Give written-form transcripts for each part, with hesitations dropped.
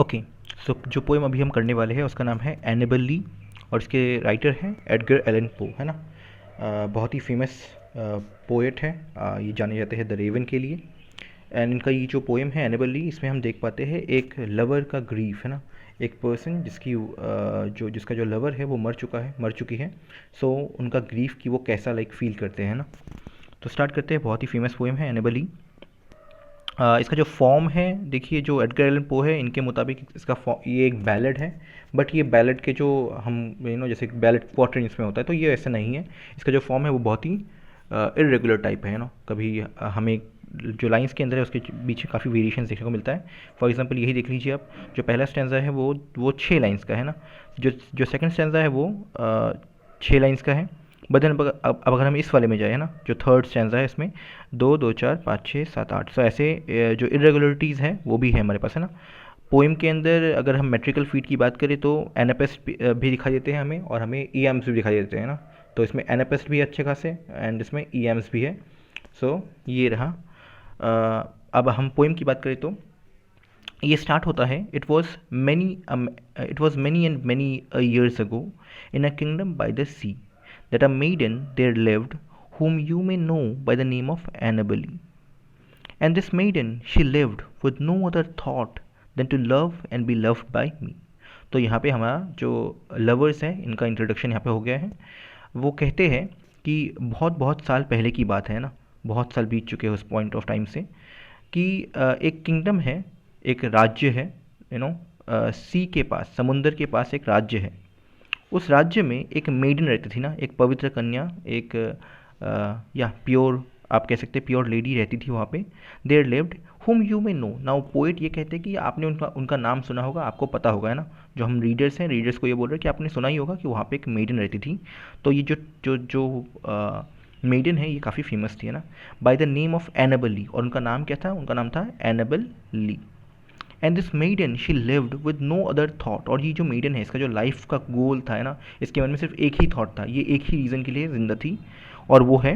Okay, सो जो poem अभी हम करने वाले हैं उसका नाम है एनेबल ली और इसके राइटर हैं एडगर एलन पो, है ना। बहुत ही फेमस पोएट है। ये जाने जाते हैं द रेवन के लिए। एंड इनका ये जो पोएम है एनेबल ली, इसमें हम देख पाते हैं एक लवर का ग्रीफ, है ना। एक पर्सन जिसकी जिसका जो लवर है वो मर चुकी है। सो उनका ग्रीफ की वो कैसा लाइक फील करते हैं ना। तो स्टार्ट करते हैं। बहुत ही फेमस पोएम है एनेबल ली। इसका जो फॉर्म है, देखिए जो एडगर एलन पो है इनके मुताबिक इसका ये एक बैलेड है। बट ये बैलेड के जो हम जैसे बैलेड क्वार्टर्स में होता है, तो ये ऐसा नहीं है। इसका जो फॉर्म है वो बहुत ही इरेगुलर टाइप है ना। कभी हमें जो लाइंस के अंदर है उसके बीच में काफ़ी वेरिएशन देखने को मिलता है। फॉर एग्जांपल यही देख लीजिए आप, जो पहला स्टैंजा है वो 6 लाइंस का है ना। जो सेकंड स्टैंजा है वो 6 लाइंस का है। बट देन अब अगर हम इस वाले में जाए, है ना, जो थर्ड स्टैंजा है इसमें 2 2 4 5 6 7 8, सो ऐसे जो इरेगुलरिटीज़ हैं वो भी है हमारे पास, है ना। पोएम के अंदर अगर हम मेट्रिकल फीट की बात करें तो एनापेस्ट भी दिखाई देते हैं हमें, और हमें ई एम्स भी दिखाई देते हैं ना। तो इसमें एनापेस्ट भी अच्छे खासे एंड इसमें ई एम्स भी है। सो ये रहा। अब हम पोएम की बात करें तो ये स्टार्ट होता है, it was many and many years ago in a kingdom by the sea that a maiden there lived whom you may know by the name of Annabelle. And this maiden, she lived with no other thought than to love and be loved by me. तो यहाँ पे हमारा जो lovers है इनका introduction यहाँ पे हो गया है। वो कहते हैं कि बहुत बहुत साल पहले की बात है ना, बहुत साल बीत चुके हैं उस पॉइंट ऑफ टाइम से, कि एक किंगडम है, एक राज्य है, सी के पास, समुंदर के पास एक राज्य है। उस राज्य में एक मेडन रहती थी ना, एक पवित्र कन्या, एक या प्योर, आप कह सकते हैं प्योर लेडी रहती थी वहाँ पे। There lived whom you may know. Now poet ये कहते हैं कि आपने उनका नाम सुना होगा, आपको पता होगा, है ना। जो हम रीडर्स हैं, रीडर्स को ये बोल रहे हैं कि आपने सुना ही होगा कि वहाँ पे एक मेडन रहती थी। तो ये जो जो जो मेडन है ये काफ़ी फेमस थी, है ना, by the name of Annabel Lee. और उनका नाम क्या था? उनका नाम था Annabel Lee. And this maiden she lived with no other thought. और ये जो मेडन है इसका जो लाइफ का गोल था, है ना, इसके मन में सिर्फ एक ही थॉट था, ये एक ही रीज़न के लिए जिंदा थी, और वो है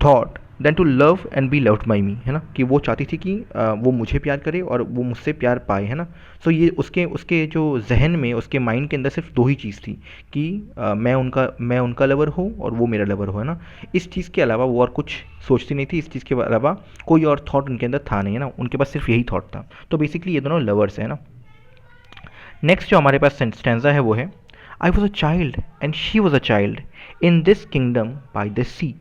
thought than to love and be loved by me, है ना, कि वो चाहती थी कि वो मुझे प्यार करे और वो मुझसे प्यार पाए, है ना। सो ये उसके जो जहन में, उसके माइंड के अंदर सिर्फ दो ही चीज़ थी कि मैं उनका लवर हूँ और वो मेरा लवर हो, है ना। इस चीज़ के अलावा वो और कुछ सोचती नहीं थी। इस चीज़ के अलावा कोई और थॉट उनके अंदर था नहीं, है ना। उनके पास सिर्फ यही थॉट था। तो बेसिकली ये दोनों लवर्स हैं ना। नेक्स्ट जो हमारे पास स्टैंजा है वो है, I was a child and she was a child in this kingdom by the sea,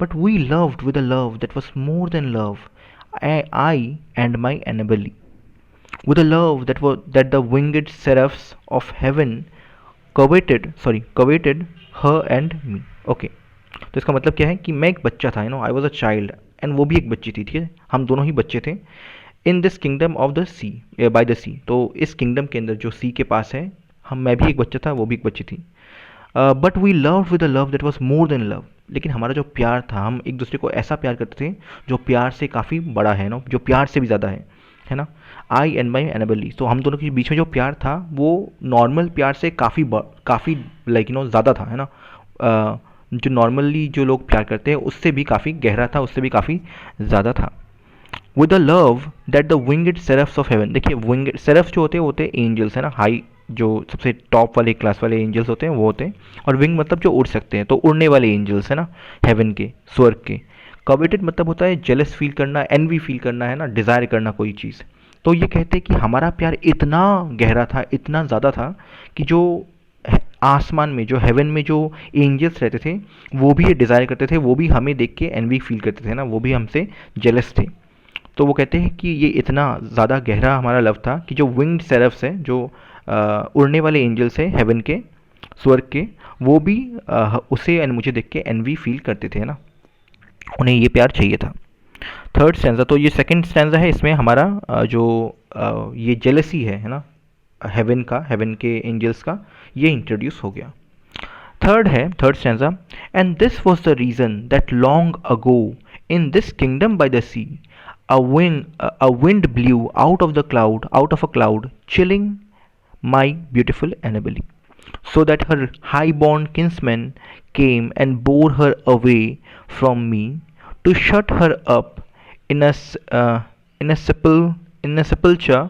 but we loved with a love that was more than love, I and my Annabelle, with a love that the winged seraphs of heaven coveted her and me. Okay, तो इसका मतलब क्या है कि मैं एक बच्चा था, आई वॉज अ चाइल्ड, एंड वो भी एक बच्ची थी, ठीक है, हम दोनों ही बच्चे थे। In this kingdom of the sea, by the sea, तो इस किंगडम के अंदर जो सी के पास है, मैं भी एक बच्चा था, वो भी एक बच्ची थी। But we love with a love that was more than love. लेकिन हमारा जो प्यार था, हम एक दूसरे को ऐसा प्यार करते थे जो प्यार से काफ़ी बड़ा है ना, जो प्यार से भी ज़्यादा है ना। आई एंड माई एनाबली, तो हम दोनों के बीच में जो प्यार था वो नॉर्मल प्यार से काफ़ी लाइक ज़्यादा था, है ना। जो नॉर्मली जो लोग प्यार करते हैं उससे भी काफ़ी गहरा था, उससे भी काफ़ी ज़्यादा था। With a love that the विंगड सेरफ्स ऑफ हेवन। देखिए विंगड सेरफ्स जो होते हैं एंजल्स, है ना, हाई जो सबसे टॉप वाले क्लास वाले एंजल्स होते हैं वो होते हैं। और विंग मतलब जो उड़ सकते हैं, तो उड़ने वाले एंजल्स, है ना, हेवन के, स्वर्ग के। कवेटेड मतलब होता है जेलस फील करना, एनवी फील करना, है ना, डिज़ायर करना कोई चीज़। तो ये कहते हैं कि हमारा प्यार इतना गहरा था, इतना ज़्यादा था कि जो आसमान में, जो हेवन में जो एंजल्स रहते थे वो भी ये डिज़ायर करते थे, वो भी हमें देख के एनवी फील करते थे ना, वो भी हमसे जेलस थे। तो वो कहते हैं कि ये इतना ज़्यादा गहरा हमारा लव था कि जो विंग्ड सेरफ्स हैं, जो उड़ने वाले एंजल्स हैं हेवन के, स्वर्ग के, वो भी उसे एंड मुझे देख के एनवी फील करते थे, ना, उन्हें ये प्यार चाहिए था। थर्ड स्टैंजा, तो ये सेकंड स्टैंजा है, इसमें हमारा ये जेलसी है ना, हेवन के एंजल्स का, ये इंट्रोड्यूस हो गया। Third stanza, and this was the reason that long ago in this kingdom by the sea a wind blew out of a cloud, chilling my beautiful Annabelle, so that her high-born kinsman came and bore her away from me to shut her up in a sepulchre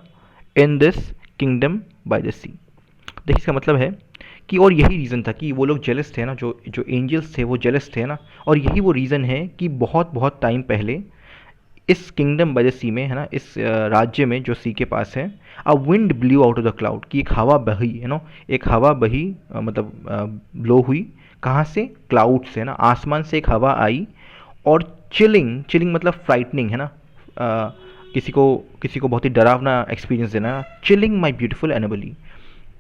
in this kingdom by the sea. देखिए इसका मतलब है कि, और यही reason था कि वो लोग जेलस थे ना, जो जो एंजल्स थे वो जेलस थे ना, और यही वो रीज़न है कि बहुत बहुत टाइम पहले इस किंगडम बाय द सी में, है ना, इस राज्य में जो सी के पास है, a wind blue out of the cloud, कि एक हवा बही, है ना, एक हवा बही, मतलब ब्लो हुई, कहाँ से, क्लाउड से, है ना, आसमान से एक हवा आई, और चिलिंग, चिलिंग मतलब फ्राइटनिंग, है ना, किसी को बहुत ही डरावना एक्सपीरियंस देना, चिलिंग माई ब्यूटीफुल एनाबली।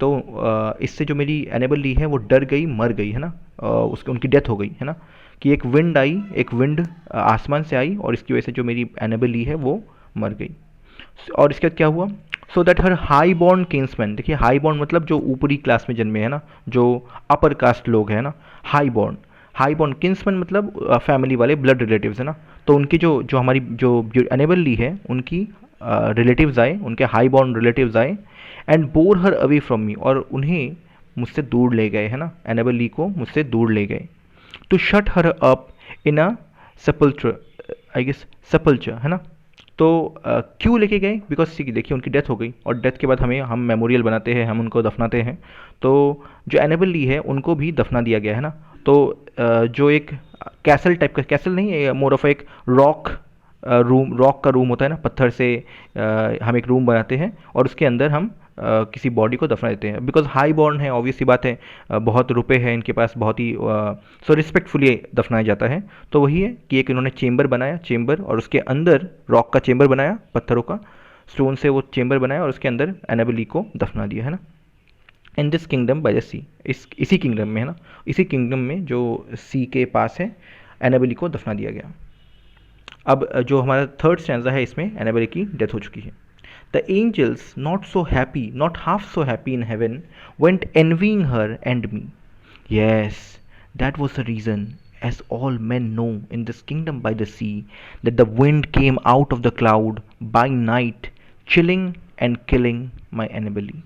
तो इससे जो मेरी एनेबल ली है वो डर गई, मर गई, है ना, उसकी उनकी डेथ हो गई, है ना, कि एक विंड आई, एक विंड आसमान से आई, और इसकी वजह से जो मेरी एनेबल ली है वो मर गई। और इसके बाद क्या हुआ, so that her high born Kingsman, देखिए हाई बॉर्न मतलब जो ऊपरी क्लास में जन्मे, है ना, जो अपर कास्ट लोग हैं ना, high born, high born Kingsman मतलब फैमिली वाले, ब्लड रिलेटिव्स, है ना, तो उनकी जो जो हमारी जो एनेबल ली है उनकी रिलेटिव्स आए, उनके हाई बॉर्न रिलेटिव्स आए, and bore her away from me, और उन्हें मुझसे दूर ले गए, है ना, एनेबल ली को मुझसे दूर ले गए, to shut her up in a sepulchre, I guess sepulchre, है ना। तो क्यों लेके गए, बिकॉज देखिए उनकी डेथ हो गई, और डेथ के बाद हम मेमोरियल बनाते हैं, हम उनको दफनाते हैं, तो जो एनेबल ली है उनको भी दफना दिया गया, है ना। तो जो एक कैसल टाइप का, कैसल नहीं, मोर ऑफ एक रॉक, रूम, रॉक का रूम होता है ना, पत्थर से हम एक रूम बनाते हैं, और उसके अंदर हम किसी बॉडी को दफना देते हैं, बिकॉज हाई बॉर्न है, ऑब्वियस सी बात है, बहुत रुपए हैं इनके पास, बहुत ही सो रिस्पेक्टफुली दफनाया जाता है। तो वही है कि एक इन्होंने चेम्बर बनाया, चेम्बर, और उसके अंदर रॉक का चेम्बर बनाया, पत्थरों का, स्टोन से वो चेम्बर बनाया, और उसके अंदर एनाबल ली को दफना दिया, है ना। In this kingdom by the sea, इसी किंगडम में, है ना, इसी किंगडम में जो सी के पास है, एनाबल ली को दफना दिया गया। अब जो हमारा थर्ड स्टैंजा है, इसमें एनाबेल की डेथ हो चुकी है। The angels not so happy, not half so happy in heaven, went envying her and me. Yes, that was the reason, as all men know in this kingdom by the sea, that the wind came out of the cloud by night, chilling and killing my enemy.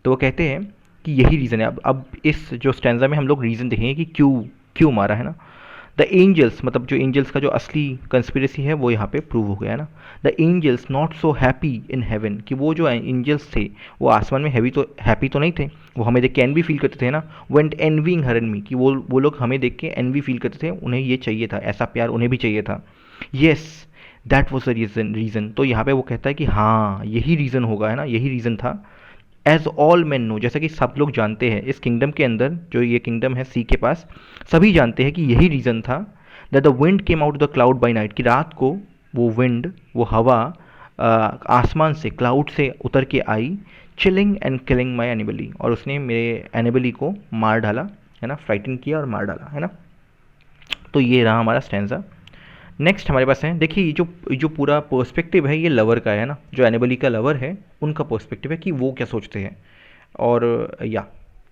तो वो कहते हैं कि यही reason है। अब इस जो स्टैंजा में हम लोग रीज़न देखेंगे कि क्यों क्यों मारा, है ना। द एंजल्स मतलब जो एंजल्स का जो असली कंस्पिरेसी है वो यहाँ पे प्रूव हो गया, है ना। The angels not so happy in heaven, कि वो जो एंजल्स थे वो आसमान में हैप्पी तो नहीं थे, वो हमें देख के एनवी फील करते थे ना। वेंट एनविंग हर एन मी, कि वो लोग हमें देख के एनवी फील करते थे, उन्हें ये चाहिए था, ऐसा प्यार उन्हें भी चाहिए था। Yes, that was the reason. तो यहाँ पे वो कहता है कि हाँ यही रीज़न होगा, है ना, यही रीज़न था। एज ऑल मैन नो, जैसा कि सब लोग जानते हैं, इस किंगडम के अंदर, जो ये किंगडम है सी के पास, सभी जानते हैं कि यही रीज़न था, that the wind came out the cloud by night, कि रात को वो विंड, वो हवा आसमान से, क्लाउड से उतर के आई, चिलिंग एंड किलिंग माई एनिबली, और उसने मेरे एनिबली को मार डाला, है ना, फ्राइटन किया और मार डाला, है ना। तो ये रहा हमारा स्टैंजा। नेक्स्ट हमारे पास है, देखिए ये जो पूरा पर्सपेक्टिव है ये लवर का है ना, जो एनेबली का लवर है उनका पर्सपेक्टिव है कि वो क्या सोचते हैं। और या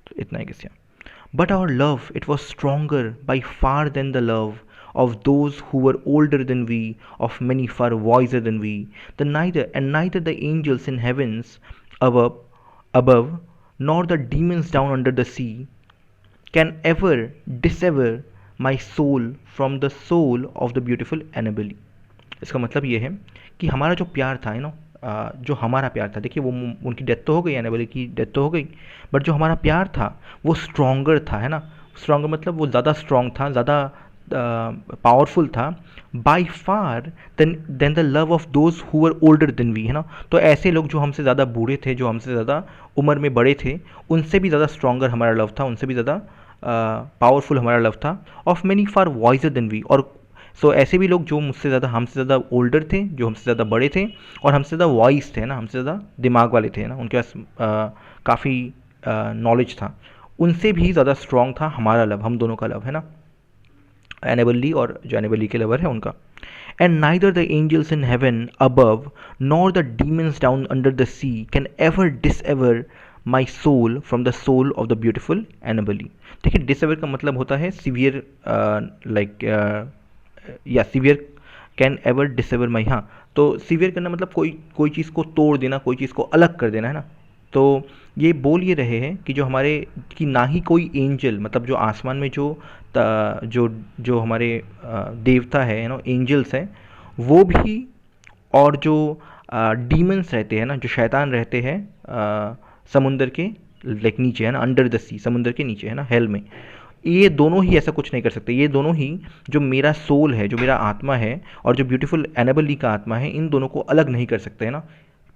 तो इतना ही किस्सा। But our love it was stronger by far than the love of those who were older than we, of many far wiser than we. Neither the angels in heavens above, nor the demons down under the sea, can ever dissever my soul from the soul of the beautiful Annabelle. इसका मतलब ये है कि हमारा जो प्यार था, ना, जो हमारा प्यार था, देखिए वो उनकी डेथ तो हो गई, एनाबेल की डेथ तो हो गई, बट जो हमारा प्यार था वो स्ट्रॉन्गर था, है ना। स्ट्रॉन्गर मतलब वो ज़्यादा स्ट्रॉन्ग था, ज़्यादा पावरफुल था, by far than the love of those who were older than we, है ना। तो ऐसे लोग जो हमसे ज़्यादा बूढ़े थे, जो हमसे ज़्यादा उम्र में बड़े थे, उनसे भी ज़्यादा स्ट्रॉन्गर हमारा लव था, उनसे भी ज़्यादा पावरफुल हमारा लव था। Of many far wiser than we, और सो ऐसे भी लोग जो मुझसे ज़्यादा, हमसे ज़्यादा ओल्डर थे, जो हमसे ज़्यादा बड़े थे, और हमसे ज़्यादा वॉइस थे ना, हमसे ज़्यादा दिमाग वाले थे ना, उनके पास काफ़ी नॉलेज था, उनसे भी ज़्यादा स्ट्रॉन्ग था हमारा लव, हम दोनों का लव, है ना, एनेबल ली और जो एनेबल ली के लवर है उनका। And neither the angels in heaven above nor the demons down under the sea can ever dissever my soul from the soul of the beautiful Annabel Lee. देखिए dissever का मतलब होता है सीवियर, लाइक या sever, can ever dissever my, हाँ, तो severe करना मतलब कोई चीज़ को तोड़ देना, कोई चीज़ को अलग कर देना, है ना। तो ये बोल ये रहे हैं कि जो हमारे, कि ना ही कोई एंजल, मतलब जो आसमान में जो हमारे देवता है ना, एंजल्स हैं, वो भी, और जो डीमंस रहते हैं ना, जो शैतान रहते हैं समुंदर के लाइक नीचे है ना, अंडर द सी, समुंदर के नीचे है ना, हेल में, ये दोनों ही ऐसा कुछ नहीं कर सकते। ये दोनों ही, जो मेरा सोल है, जो मेरा आत्मा है, और जो ब्यूटीफुल एनाबल ली का आत्मा है, इन दोनों को अलग नहीं कर सकते है ना।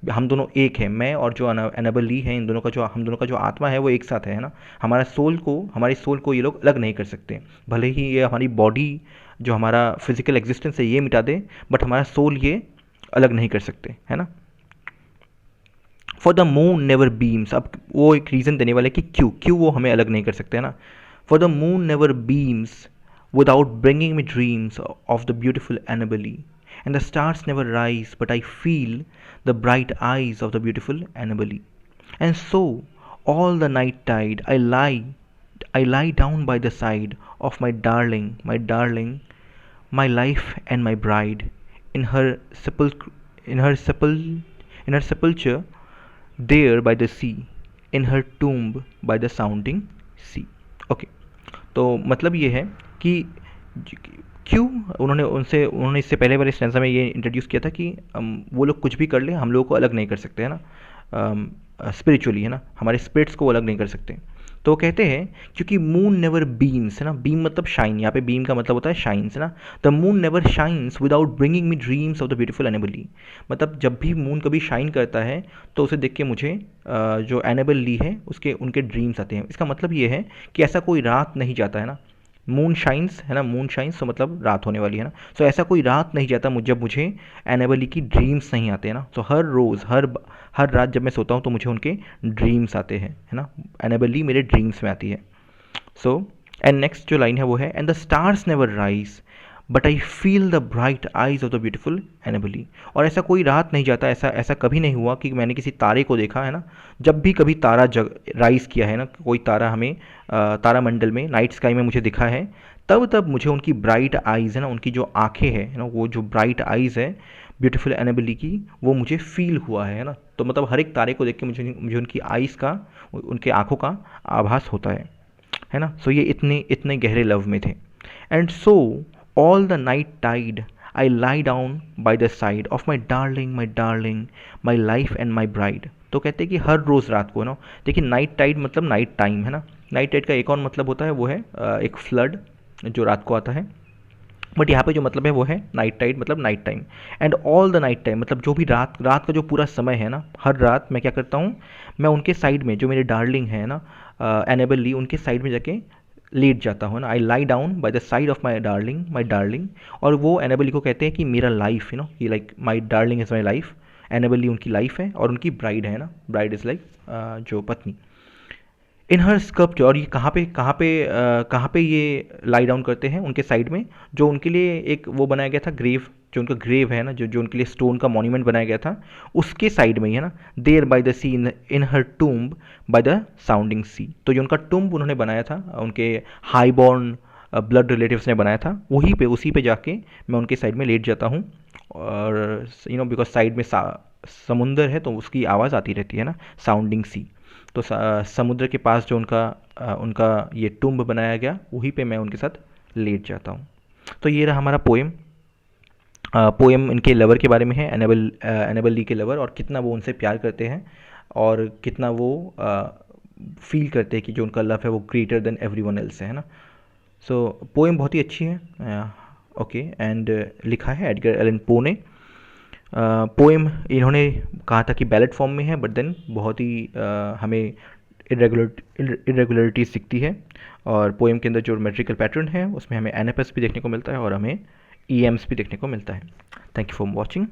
हम दोनों एक है, मैं और जो एनाबल ली है, इन दोनों का जो, हम दोनों का जो आत्मा है वो एक साथ है ना। हमारे सोल को ये लोग अलग नहीं कर सकते। भले ही ये हमारी बॉडी, जो हमारा फिजिकल एग्जिस्टेंस है, ये मिटा दे, बट हमारा सोल ये अलग नहीं कर सकते है ना। For the moon never beams, अब वो एक रीज़न देने वाले कि क्यों वो हमें अलग नहीं कर सकते है ना। For the moon never beams without bringing me dreams of the beautiful Annabel Lee, and the stars never rise, but I feel the bright eyes of the beautiful Annabelle. And so, all the night tide, I lie down by the side of my darling, my life and my bride, in her sepulchre, in her sepulchre, there by the sea, in her tomb by the sounding sea. Okay, तो मतलब ये है कि क्यों उन्होंने इससे पहले वाले स्टैंजा में ये इंट्रोड्यूस किया था कि वो लोग कुछ भी कर ले, हम लोगों को अलग नहीं कर सकते है ना, स्पिरिचुअली है ना, हमारे स्पिरिट्स को अलग नहीं कर सकते। तो वो कहते हैं क्योंकि मून नेवर बीम्स है ना, बीम मतलब शाइन, यहाँ पे बीम का मतलब होता है शाइन्स है ना। The moon never shines without bringing me dreams of the beautiful enable, मतलब जब भी मून कभी शाइन करता है तो उसे देख के मुझे जो एनाबल ली है उनके ड्रीम्स आते हैं। इसका मतलब ये है कि ऐसा कोई रात नहीं जाता है ना, मून शाइन्स है ना, मून शाइन्स तो मतलब रात होने वाली है ना। सो ऐसा कोई रात नहीं जाता जब मुझे एनाबल की ड्रीम्स नहीं आते हैं ना। सो हर रोज़ हर रात जब मैं सोता हूँ तो मुझे उनके ड्रीम्स आते हैं है ना, एनाबल मेरे ड्रीम्स में आती है। सो एंड नेक्स्ट जो लाइन है वो है, and the stars never rise but I feel the bright eyes of the beautiful Annabel Lee. और ऐसा कोई रात नहीं जाता, ऐसा कभी नहीं हुआ कि मैंने किसी तारे को देखा है ना। जब भी कभी तारा राइज़ किया है ना, कोई तारा हमें तारामंडल में नाइट स्काई में मुझे दिखा है, तब मुझे उनकी ब्राइट आइज़ है ना, उनकी जो आँखें हैं ना, वो जो ब्राइट आइज़ है ब्यूटीफुल एनाबली की, वो मुझे फील हुआ है ना। तो मतलब हर एक तारे को देख के मुझे उनकी आइज़ का, उनके आँखों का आभास होता है ना। सो ये इतने गहरे लव में थे। And so all the night tide I lie down by the side of my darling, my life and my bride. तो कहते हैं कि हर रोज़ रात को ना, देखिए नाइट टाइड मतलब नाइट टाइम है ना। नाइट टाइड का एक और मतलब होता है, वो है एक फ्लड जो रात को आता है, बट यहाँ पे जो मतलब है वो है नाइट टाइड मतलब night time. And all the night time मतलब जो भी रात का जो पूरा समय है ना, हर रात मैं क्या करता हूँ, मैं उनके साइड में, जो मेरे डार्लिंग है ना एनाबल ली, उनके साइड में जाके लेट जाता हूँ ना। I lie down by the side of my darling, और वो एनाबली को कहते हैं कि मेरा लाइफ यू नो, ये like my darling is my life, Annabel Lee उनकी लाइफ है और उनकी ब्राइड है ना, ब्राइड इज़ लाइक जो पत्नी। इन हर स्कल्प्चर, और ये कहाँ पे ये लाई डाउन करते हैं, उनके साइड में जो उनके लिए एक वो बनाया गया था ग्रेव, जो उनका ग्रेव है ना, जो उनके लिए स्टोन का मॉन्यूमेंट बनाया गया था, उसके साइड में ही है ना। There by the sea, in her tomb by the sounding sea. तो जो उनका टूम्ब उन्होंने बनाया था, उनके हाई बॉर्न ब्लड रिलेटिव्स ने बनाया था, उसी पे जाके मैं उनके साइड में लेट जाता हूँ। और यू नो बिकॉज साइड में समुंदर है तो उसकी आवाज़ आती रहती है ना, साउंडिंग सी। तो समुद्र के पास जो उनका ये टुम्ब बनाया गया, वहीं पे मैं उनके साथ लेट जाता हूँ। तो ये रहा हमारा पोएम इनके लवर के बारे में है, एनाबल ली के लवर, और कितना वो उनसे प्यार करते हैं और कितना वो फील करते हैं कि जो उनका लव है वो ग्रेटर देन एवरीवन एल्स है ना। सो पोएम बहुत ही अच्छी है। ओके, एंड लिखा है एडगर एलन पो ने। पोएम इन्होंने कहा था कि बैलेट फॉर्म में है, बट देन बहुत ही हमें इरेगुलरिटीज दिखती है, और पोएम के अंदर जो मेट्रिकल पैटर्न है उसमें हमें एनएफएस भी देखने को मिलता है और हमें ईएम्स भी देखने को मिलता है। Thank you for watching.